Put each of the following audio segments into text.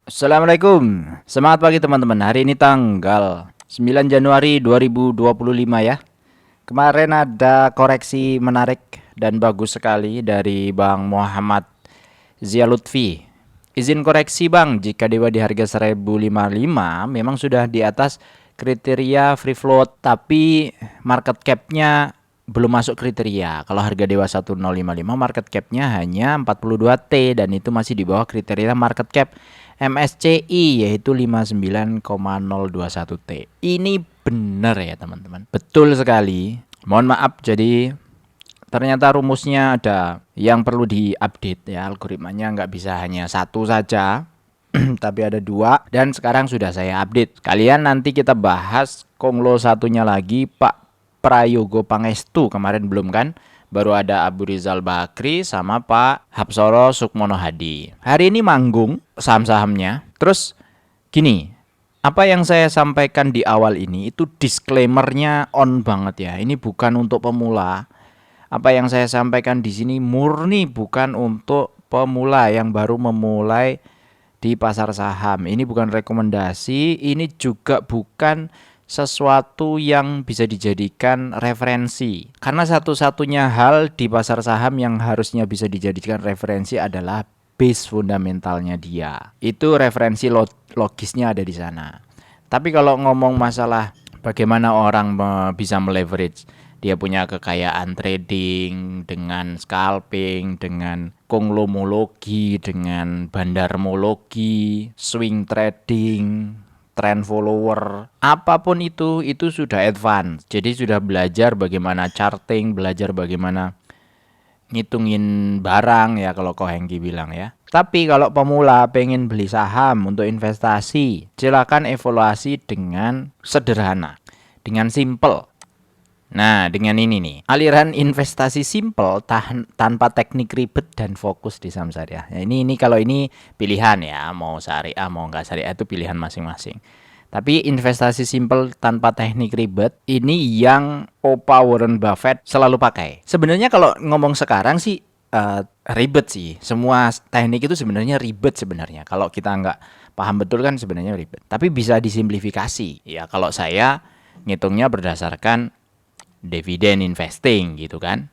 Assalamualaikum. Semangat pagi teman-teman. Hari ini tanggal 9 Januari 2025 ya. Kemarin ada koreksi menarik dan bagus sekali dari Bang Muhammad Zialutfi. Izin koreksi Bang, jika Dewa di harga 1055 memang sudah di atas kriteria free float, tapi market cap-nya belum masuk kriteria. Kalau harga Dewa 1055 market cap-nya hanya 42T dan itu masih di bawah kriteria market cap MSCI yaitu 59,021T. Ini benar ya teman-teman. Betul sekali. Mohon maaf, jadi ternyata rumusnya ada yang perlu diupdate ya, algoritmanya nggak bisa hanya satu saja tapi ada dua, dan sekarang sudah saya update. Kalian nanti kita bahas Konglo satunya lagi, Pak Prayogo Pangestu. Kemarin belum kan, baru ada Abu Rizal Bakri sama Pak Hapsoro Sukmono Hadi. Hari ini manggung saham-sahamnya. Terus gini, apa yang saya sampaikan di awal ini itu disclaimernya on banget ya. Ini bukan untuk pemula. Apa yang saya sampaikan di sini murni bukan untuk pemula yang baru memulai di pasar saham. Ini bukan rekomendasi, ini juga bukan sesuatu yang bisa dijadikan referensi. Karena satu-satunya hal di pasar saham yang harusnya bisa dijadikan referensi adalah base fundamentalnya dia. Itu referensi logisnya ada di sana. Tapi kalau ngomong masalah bagaimana orang bisa meleverage, dia punya kekayaan trading dengan scalping, dengan konglomologi, dengan bandarmologi, swing trading, trend follower, apapun itu sudah advance. Jadi sudah belajar bagaimana charting, belajar bagaimana ngitungin barang ya kalau Ko Hengki bilang ya. Tapi kalau pemula pengen beli saham untuk investasi, silakan evaluasi dengan sederhana, dengan simple. Nah, dengan ini nih, aliran investasi simple tanpa teknik ribet dan fokus di saham syariah. Nah, ini kalau ini pilihan ya, mau syariah mau nggak syariah itu pilihan masing-masing. Tapi investasi simple tanpa teknik ribet ini yang Opa Warren Buffett selalu pakai. Sebenarnya kalau ngomong sekarang sih ribet sih. Semua teknik itu sebenarnya ribet sebenarnya. Kalau kita nggak paham betul kan sebenarnya ribet. Tapi bisa disimplifikasi. Ya kalau saya ngitungnya berdasarkan dividen investing gitu kan.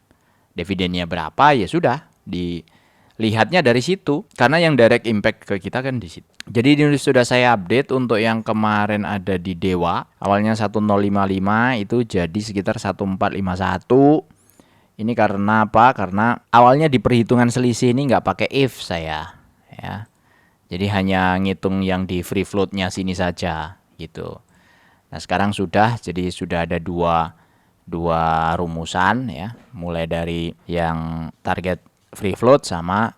Dividennya berapa ya sudah dilihatnya dari situ, karena yang direct impact ke kita kan di situ. Jadi ini sudah saya update untuk yang kemarin ada di Dewa, awalnya 1055 itu jadi sekitar 1451. Ini karena apa? Karena awalnya di perhitungan selisih ini nggak pakai if saya ya. Jadi hanya ngitung yang di free floatnya sini saja gitu. Nah sekarang jadi sudah ada dua rumusan ya, mulai dari yang target free float sama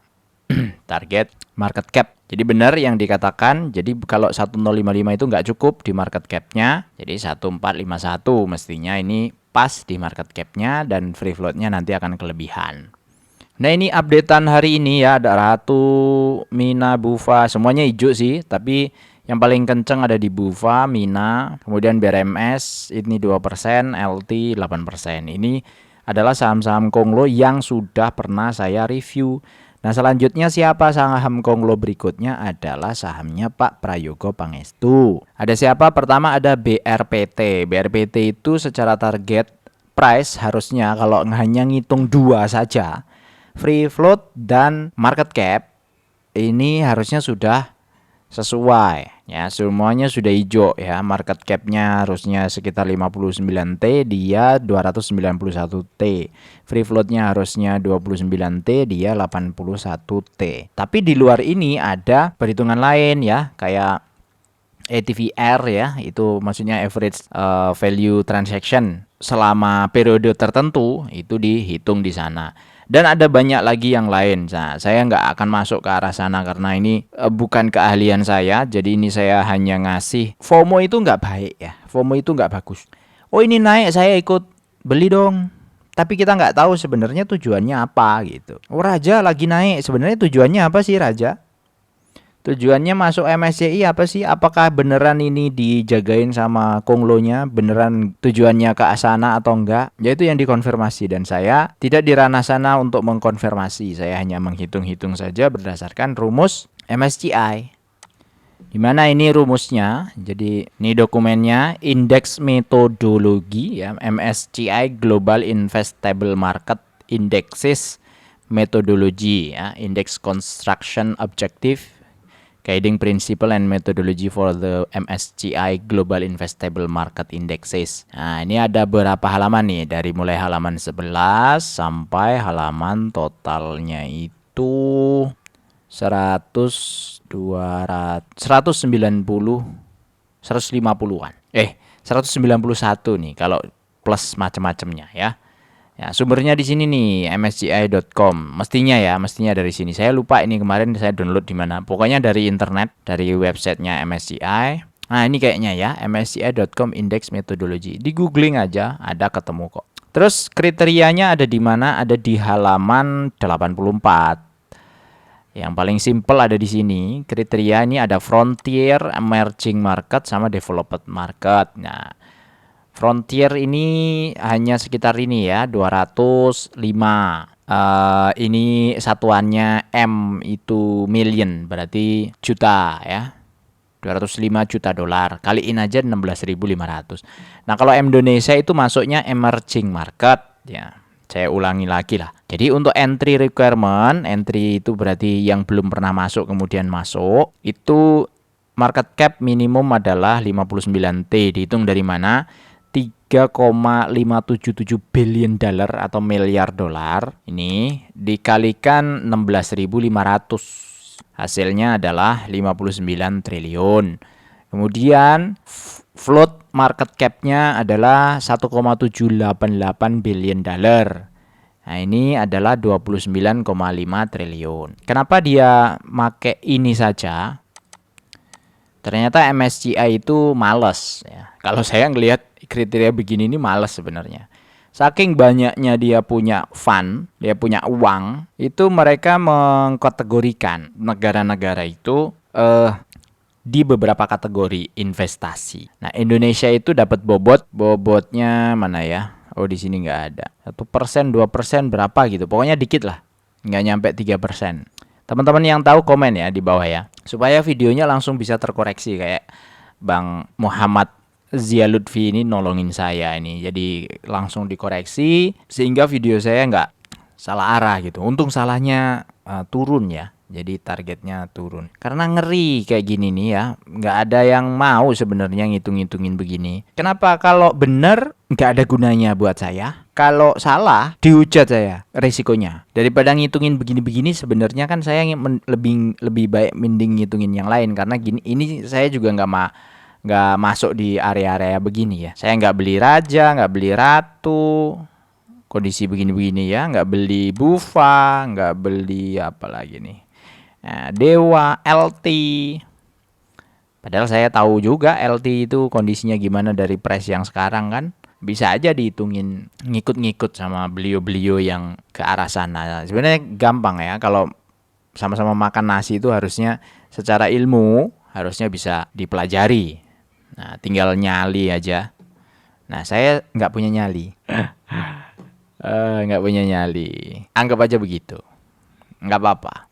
target market cap. Jadi benar yang dikatakan, jadi kalau 1055 itu nggak cukup di market capnya, jadi 1451 mestinya ini pas di market capnya dan free floatnya nanti akan kelebihan. Nah ini updatean hari ini ya, ada Ratu, Mina, Bufa, semuanya hijau sih, tapi yang paling kenceng ada di Bufa, Mina, kemudian BRMS ini 2%, LT 8%. Ini adalah saham-saham Konglo yang sudah pernah saya review. Nah selanjutnya siapa saham Konglo berikutnya adalah sahamnya Pak Prayogo Pangestu. Ada siapa? Pertama ada BRPT. BRPT itu secara target price harusnya kalau hanya ngitung dua saja, free float dan market cap, ini harusnya sudah sesuai ya, semuanya sudah hijau ya. Market capnya harusnya sekitar 59T, dia 291T. Free floatnya harusnya 29T, dia 81T. Tapi di luar ini ada perhitungan lain ya, kayak ATVR ya, itu maksudnya average value transaction selama periode tertentu itu dihitung di sana. Dan ada banyak lagi yang lain. Nah, saya nggak akan masuk ke arah sana karena ini bukan keahlian saya. Jadi ini saya hanya ngasih. FOMO itu nggak baik ya. FOMO itu nggak bagus. Oh ini naik, saya ikut beli dong. Tapi kita nggak tahu sebenarnya tujuannya apa gitu. Oh Raja lagi naik, sebenarnya tujuannya apa sih Raja? Tujuannya masuk MSCI apa sih? Apakah beneran ini dijagain sama Konglonya? Beneran tujuannya ke sana atau enggak? Ya itu yang dikonfirmasi, dan saya tidak di ranah sana untuk mengkonfirmasi. Saya hanya menghitung-hitung saja berdasarkan rumus MSCI. Gimana ini rumusnya? Jadi ini dokumennya, indeks metodologi ya, MSCI Global Investable Market Indexes Methodology ya, Index Construction Objective, Guiding Principle and Methodology for the MSCI Global Investable Market Indexes. Nah, ini ada beberapa halaman nih, dari mulai halaman 11 sampai halaman totalnya itu 100, 200, 190, 150-an. 191 nih kalau plus macam-macamnya ya. Ya, sumbernya di sini nih, msci.com. Mestinya dari sini. Saya lupa ini kemarin saya download di mana. Pokoknya dari internet, dari websitenya MSCI. Nah, ini kayaknya ya, msci.com Index Methodology. Di googling aja, ada ketemu kok. Terus kriterianya ada di mana? Ada di halaman 84. Yang paling simple ada di sini. Kriteria ini ada frontier, emerging market, sama developed market. Nah, frontier ini hanya sekitar ini ya, 205. Ini satuannya M itu million, berarti juta ya. 205 juta dolar. Kaliin aja 16.500. Nah, kalau Indonesia itu masuknya emerging market ya. Saya ulangi lagi lah. Jadi untuk entry requirement, entry itu berarti yang belum pernah masuk kemudian masuk, itu market cap minimum adalah 59T. Dihitung dari mana? 3,577 billion dollar atau miliar dolar. Ini dikalikan 16.500. Hasilnya adalah 59 triliun. Kemudian float market cap-nya adalah 1,788 billion dollar. Nah, ini adalah 29,5 triliun. Kenapa dia make ini saja? Ternyata MSCI itu males ya. Kalau saya ngelihat kriteria begini ini males sebenarnya. Saking banyaknya dia punya fund, dia punya uang, itu mereka mengkategorikan negara-negara itu di beberapa kategori investasi. Nah, Indonesia itu dapat bobotnya mana ya? Oh, di sini nggak ada. 1%, 2% berapa gitu. Pokoknya dikit lah. Nggak nyampe 3%. Teman-teman yang tahu komen ya di bawah ya. Supaya videonya langsung bisa terkoreksi kayak Bang Muhammad Zia Lutfi ini nolongin saya ini. Jadi langsung dikoreksi sehingga video saya nggak salah arah gitu. Untung salahnya turun ya. Jadi targetnya turun. Karena ngeri kayak gini nih ya. Nggak ada yang mau sebenarnya ngitung-ngitungin begini. Kenapa? Kalau benar nggak ada gunanya buat saya. Kalau salah dihujat saya resikonya. Daripada ngitungin begini-begini sebenarnya kan saya lebih baik mending ngitungin yang lain. Karena gini, ini saya juga nggak masuk di area-area begini ya. Saya nggak beli raja, nggak beli ratu. Kondisi begini-begini ya. Nggak beli bufa, nggak beli apa lagi nih. Nah, Dewa, LT. Padahal saya tahu juga LT itu kondisinya gimana dari price yang sekarang kan. Bisa aja dihitungin ngikut-ngikut sama beliau-beliau yang ke arah sana. Sebenarnya gampang ya. Kalau sama-sama makan nasi itu harusnya secara ilmu harusnya bisa dipelajari. Nah, tinggal nyali aja. Nah, saya nggak punya nyali. Nggak punya nyali. Anggap aja begitu. Nggak apa-apa.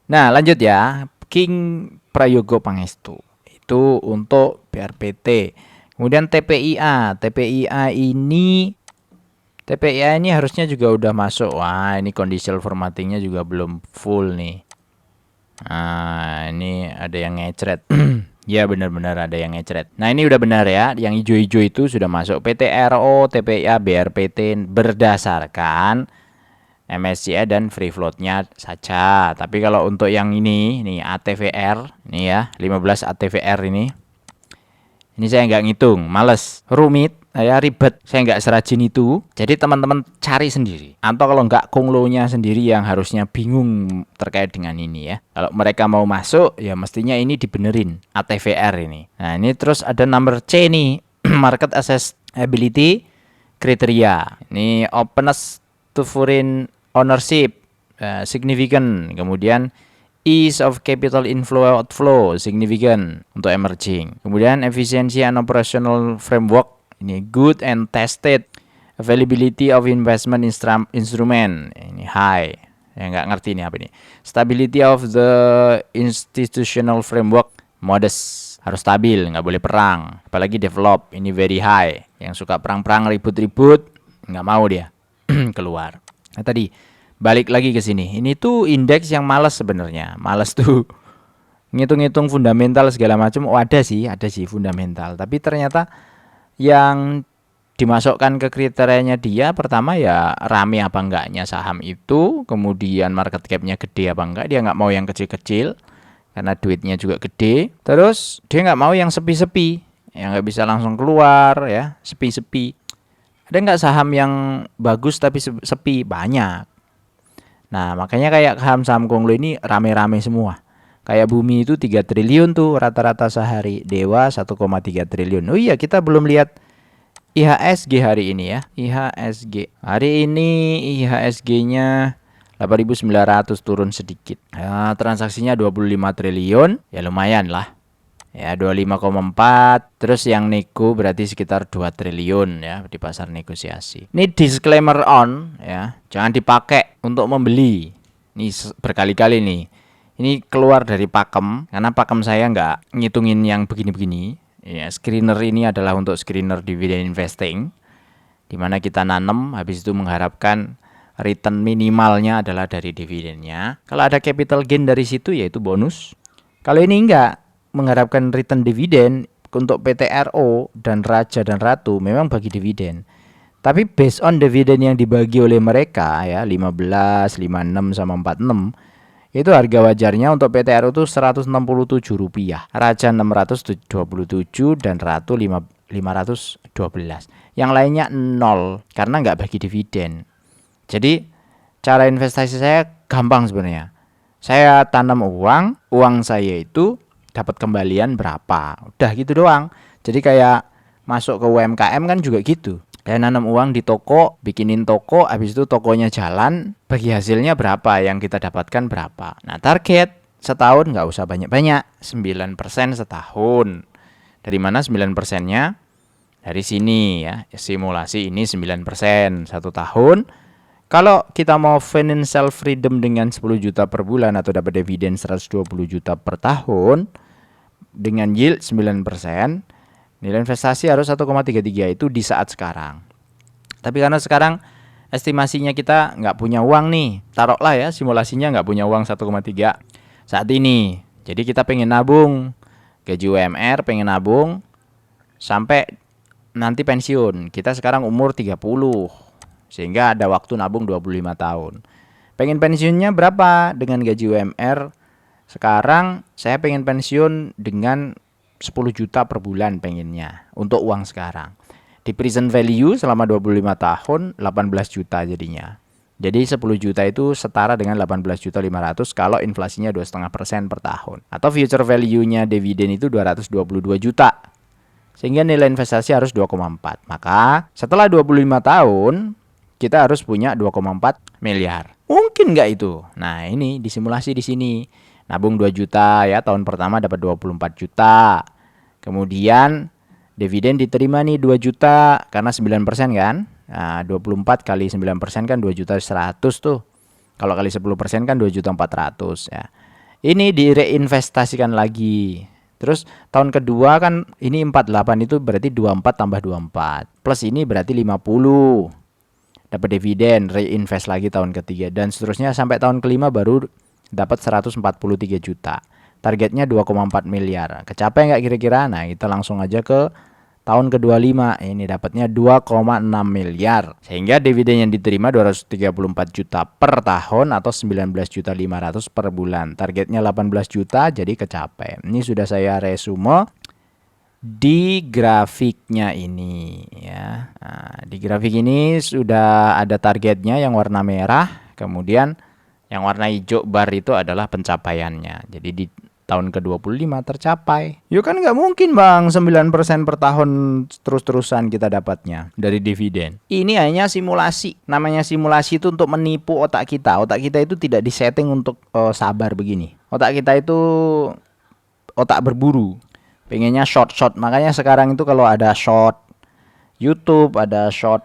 Nah, lanjut ya. King Prayogo Pangestu. Itu untuk BRPT. Kemudian TPIA. TPIA ini harusnya juga udah masuk. Wah, ini conditional formattingnya juga belum full nih. Nah, ini ada yang ngecret. Ya, benar-benar ada yang ngecret. Nah, ini udah benar ya. Yang hijau-hijau itu sudah masuk. PTRO, TPIA, BRPT berdasarkan MSCI dan free float-nya saja. Tapi kalau untuk yang ini, nih ATVR, nih ya, 15 ATVR ini saya nggak ngitung, males, rumit, ya ribet, saya nggak serajin itu. Jadi teman-teman cari sendiri. Atau kalau nggak konglonya sendiri yang harusnya bingung terkait dengan ini ya. Kalau mereka mau masuk, ya mestinya ini dibenerin, ATVR ini. Nah, ini terus ada number C nih, Market Accessibility Kriteria. Ini openness to foreign ownership, significant. Kemudian ease of capital inflow outflow, significant untuk emerging. Kemudian efficiency and operational framework, ini good and tested. Availability of investment instrument, ini high. Ya nggak ngerti ini apa ini. Stability of the institutional framework, modest, harus stabil, nggak boleh perang. Apalagi develop, ini very high. Yang suka perang-perang, ribut-ribut, nggak mau dia keluar. Nah tadi balik lagi ke sini. Ini tuh indeks yang males sebenarnya. Males tuh ngitung-ngitung fundamental segala macam. Oh ada sih fundamental. Tapi ternyata yang dimasukkan ke kriterianya dia pertama ya rame apa enggaknya saham itu, kemudian market capnya gede apa enggak. Dia nggak mau yang kecil-kecil karena duitnya juga gede. Terus dia nggak mau yang sepi-sepi, yang nggak bisa langsung keluar ya, sepi-sepi. Ada nggak saham yang bagus tapi sepi? Banyak. Nah makanya kayak saham-saham Konglo ini rame-rame semua. Kayak Bumi itu 3 triliun tuh rata-rata sehari, Dewa 1,3 triliun. Oh iya, kita belum lihat IHSG hari ini ya. IHSG. Hari ini IHSG-nya 8.900 turun sedikit. Ya, transaksinya 25 triliun, ya lumayan lah. Ya 25,4. Terus yang nego berarti sekitar 2 triliun ya di pasar negosiasi. Ini disclaimer on ya, jangan dipakai untuk membeli. Ini berkali-kali nih. Ini keluar dari pakem karena pakem saya nggak ngitungin yang begini-begini. Ya, screener ini adalah untuk screener dividend investing, di mana kita nanam, habis itu mengharapkan return minimalnya adalah dari dividennya. Kalau ada capital gain dari situ, yaitu bonus. Kalau ini enggak, mengharapkan return dividen untuk PTRO dan Raja dan Ratu memang bagi dividen. Tapi based on dividen yang dibagi oleh mereka ya 15, 56 sama 46, itu harga wajarnya untuk PTRO itu Rp167, Raja 627 dan Ratu 512. Yang lainnya 0 karena nggak bagi dividen. Jadi cara investasi saya gampang sebenarnya. Saya tanam uang saya itu dapat kembalian berapa. Udah gitu doang. Jadi kayak masuk ke UMKM kan juga gitu. Kayak nanam uang di toko, bikinin toko, habis itu tokonya jalan, bagi hasilnya berapa, yang kita dapatkan berapa. Nah target setahun nggak usah banyak-banyak, 9% setahun. Dari mana 9%-nya? Dari sini ya, simulasi ini 9% 1 tahun. Kalau kita mau financial freedom dengan 10 juta per bulan atau dapat dividen 120 juta per tahun dengan yield 9%, nilai investasi harus 1,33 itu di saat sekarang. Tapi karena sekarang estimasinya kita nggak punya uang nih, taruhlah ya simulasinya nggak punya uang 1,3 saat ini. Jadi kita pengen nabung, gaji UMR pengen nabung sampai nanti pensiun. Kita sekarang umur 30, sehingga ada waktu nabung 25 tahun. Pengen pensiunnya berapa dengan gaji UMR? Sekarang saya pengen pensiun dengan 10 juta per bulan pengennya untuk uang sekarang. Di present value selama 25 tahun 18 juta jadinya. Jadi 10 juta itu setara dengan 18.500.000 kalau inflasinya 2,5% per tahun. Atau future value-nya dividen itu 222 juta. Sehingga nilai investasi harus 2,4. Maka setelah 25 tahun kita harus punya 2,4 miliar. Mungkin nggak itu? Nah ini disimulasi di sini. Nabung 2 juta ya, tahun pertama dapat 24 juta. Kemudian dividen diterima nih 2 juta karena 9% kan. Nah, 24 kali 9% kan 2.100.000 tuh. Kalau kali 10% kan 2.400.000 ya. Ini direinvestasikan lagi. Terus tahun kedua kan ini 48 itu berarti 24 tambah 24. Plus ini berarti 50. Dapat dividen, reinvest lagi tahun ketiga dan seterusnya sampai tahun kelima baru dapat 143 juta. Targetnya 2,4 miliar. Kecapai nggak kira-kira? Nah, kita langsung aja ke tahun ke-25. Ini dapatnya 2,6 miliar. Sehingga dividen yang diterima 234 juta per tahun atau 19.500.000 per bulan. Targetnya 18 juta jadi kecapai. Ini sudah saya resume di grafiknya ini ya. Nah, di grafik ini sudah ada targetnya yang warna merah, kemudian yang warna hijau bar itu adalah pencapaiannya. Jadi di tahun ke-25 tercapai. Ya kan nggak mungkin bang 9% per tahun terus-terusan kita dapatnya dari dividen. Ini hanya simulasi. Namanya simulasi itu untuk menipu otak kita. Otak kita itu tidak disetting untuk sabar begini. Otak kita itu otak berburu. Pengennya short. Makanya sekarang itu kalau ada short YouTube, ada short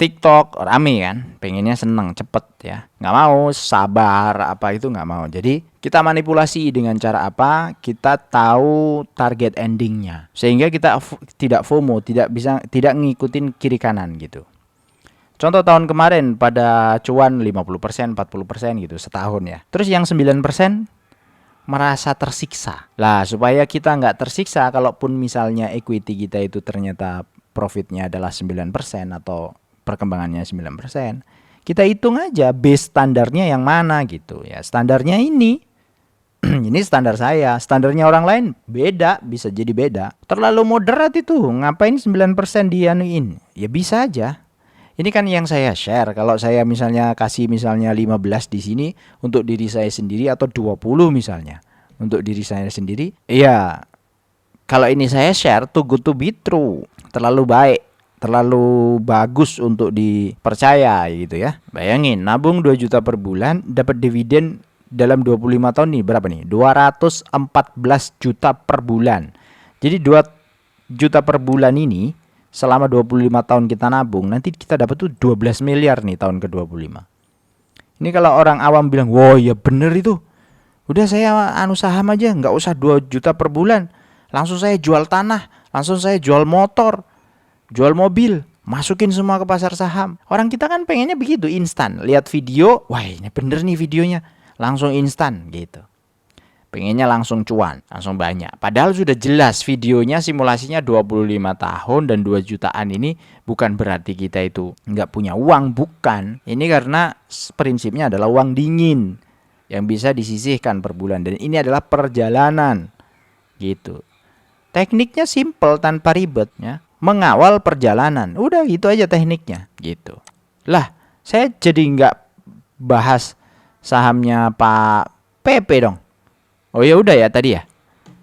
TikTok rame kan, pengennya seneng cepet ya, nggak mau sabar apa itu nggak mau. Jadi kita manipulasi dengan cara apa? Kita tahu target endingnya, sehingga kita tidak FOMO, tidak ngikutin kiri kanan gitu. Contoh tahun kemarin pada cuan 50%, 40% gitu setahun ya. Terus yang 9% merasa tersiksa. Lah supaya kita nggak tersiksa, kalaupun misalnya equity kita itu ternyata profitnya adalah 9% atau perkembangannya 9%, kita hitung aja base standarnya yang mana gitu ya. Standarnya ini ini standar saya, standarnya orang lain beda, bisa jadi beda. Terlalu moderat itu, ngapain 9% dianuin? Ya bisa aja. Ini kan yang saya share. Kalau saya misalnya kasih misalnya 15 di sini untuk diri saya sendiri atau 20 misalnya untuk diri saya sendiri, iya. Kalau ini saya share too good to be true, terlalu baik, terlalu bagus untuk dipercaya gitu ya. Bayangin nabung 2 juta per bulan dapat dividen dalam 25 tahun nih berapa nih? 214 juta per bulan. Jadi 2 juta per bulan ini selama 25 tahun kita nabung, nanti kita dapat tuh 12 miliar nih tahun ke-25. Ini kalau orang awam bilang, "Wah, ya bener itu. Udah saya anu saham aja, nggak usah 2 juta per bulan. Langsung saya jual tanah, langsung saya jual motor, jual mobil, masukin semua ke pasar saham." Orang kita kan pengennya begitu, instan. Lihat video, wah ini bener nih videonya, langsung instan gitu. Pengennya langsung cuan, langsung banyak. Padahal sudah jelas videonya simulasinya 25 tahun dan 2 jutaan ini bukan berarti kita itu nggak punya uang, bukan. Ini karena prinsipnya adalah uang dingin yang bisa disisihkan per bulan. Dan ini adalah perjalanan gitu. Tekniknya simple tanpa ribet ya. Mengawal perjalanan, udah gitu aja tekniknya gitu. Lah, saya jadi nggak bahas sahamnya Pak PP dong. Oh ya udah ya tadi ya.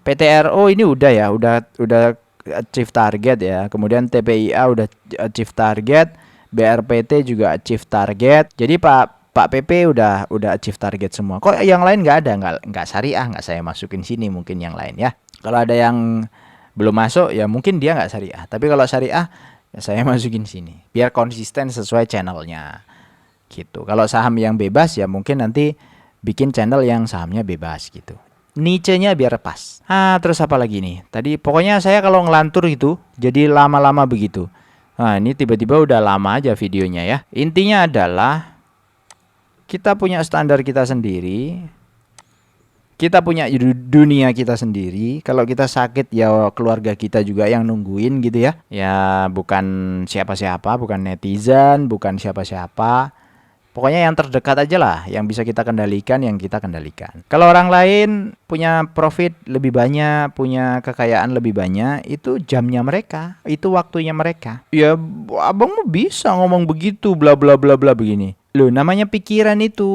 PTRO ini udah ya, udah achieve target ya. Kemudian TPIA udah achieve target, BRPT juga achieve target. Jadi Pak PP udah achieve target semua. Kok yang lain nggak ada? Nggak syariah, nggak saya masukin sini, mungkin yang lain ya. Kalau ada yang belum masuk ya mungkin dia nggak syariah. Tapi kalau syariah ya saya masukin sini. Biar konsisten sesuai channelnya gitu. Kalau saham yang bebas ya mungkin nanti bikin channel yang sahamnya bebas gitu. Niche-nya biar pas. Terus apa lagi nih? Tadi pokoknya saya kalau ngelantur itu jadi lama-lama begitu. Nah, ini tiba-tiba udah lama aja videonya ya. Intinya adalah kita punya standar kita sendiri. Kita punya dunia kita sendiri. Kalau kita sakit ya keluarga kita juga yang nungguin gitu ya. Ya bukan siapa-siapa, bukan netizen, bukan siapa-siapa. Pokoknya yang terdekat aja lah, yang bisa kita kendalikan, yang kita kendalikan. Kalau orang lain punya profit lebih banyak, punya kekayaan lebih banyak, itu jamnya mereka, itu waktunya mereka. Ya, abang mau bisa ngomong begitu, bla bla bla bla begini. Loh, namanya pikiran itu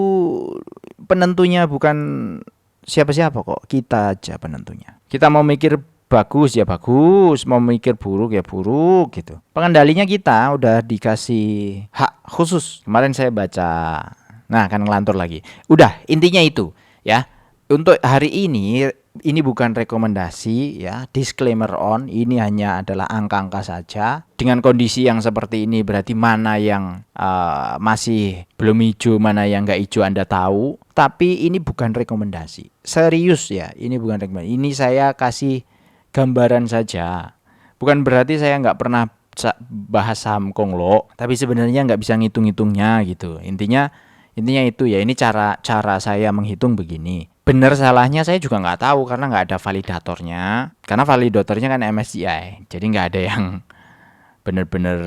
penentunya bukan siapa-siapa kok, kita aja penentunya. Kita mau mikir bagus ya bagus, mau mikir buruk ya buruk gitu. Pengendalinya kita udah dikasih hak khusus. Kemarin saya baca, nah kan ngelantur lagi. Udah intinya itu ya. Untuk hari ini bukan rekomendasi ya, disclaimer on, ini hanya adalah angka-angka saja. Dengan kondisi yang seperti ini berarti mana yang masih belum hijau, mana yang nggak hijau Anda tahu. Tapi ini bukan rekomendasi. Serius ya, ini bukan rekomendasi. Ini saya kasih gambaran saja. Bukan berarti saya nggak pernah bahas saham Konglo, tapi sebenarnya nggak bisa ngitung-ngitungnya gitu. Intinya itu ya, ini cara saya menghitung begini. Benar salahnya saya juga nggak tahu karena nggak ada validatornya. Karena validatornya kan MSCI, jadi nggak ada yang benar-benar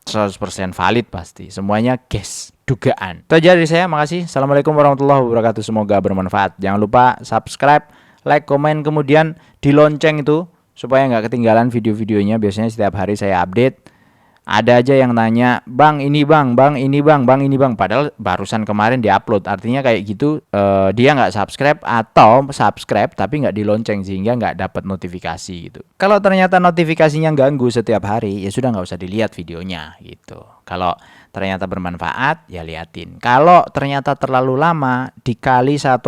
100% valid pasti. Semuanya guess, dugaan. Itu aja dari saya, makasih. Assalamualaikum warahmatullahi wabarakatuh. Semoga bermanfaat. Jangan lupa subscribe, like, komen, kemudian di lonceng itu supaya nggak ketinggalan video-videonya. Biasanya setiap hari saya update. Ada aja yang nanya, bang ini bang ini bang ini bang. Padahal barusan kemarin diupload. Artinya kayak gitu dia nggak subscribe atau subscribe tapi nggak di lonceng sehingga nggak dapat notifikasi gitu. Kalau ternyata notifikasinya ganggu setiap hari ya sudah nggak usah dilihat videonya gitu. Kalau ternyata bermanfaat, ya liatin. Kalau ternyata terlalu lama, dikali 1,5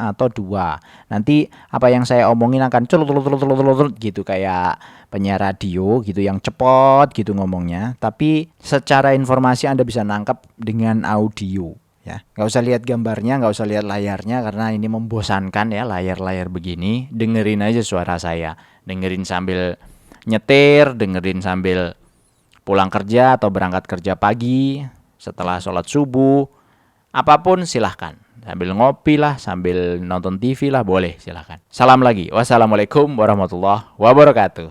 atau 2. Nanti apa yang saya omongin akan celut gitu, kayak penyiar radio gitu yang cepot gitu ngomongnya. Tapi secara informasi Anda bisa nangkep dengan audio. Ya, nggak usah lihat gambarnya, nggak usah lihat layarnya karena ini membosankan ya layar-layar begini. Dengerin aja suara saya, dengerin sambil nyetir, dengerin sambil pulang kerja atau berangkat kerja pagi, setelah sholat subuh, apapun silahkan. Sambil ngopi lah, sambil nonton TV lah, boleh silahkan. Salam lagi, wassalamualaikum warahmatullahi wabarakatuh.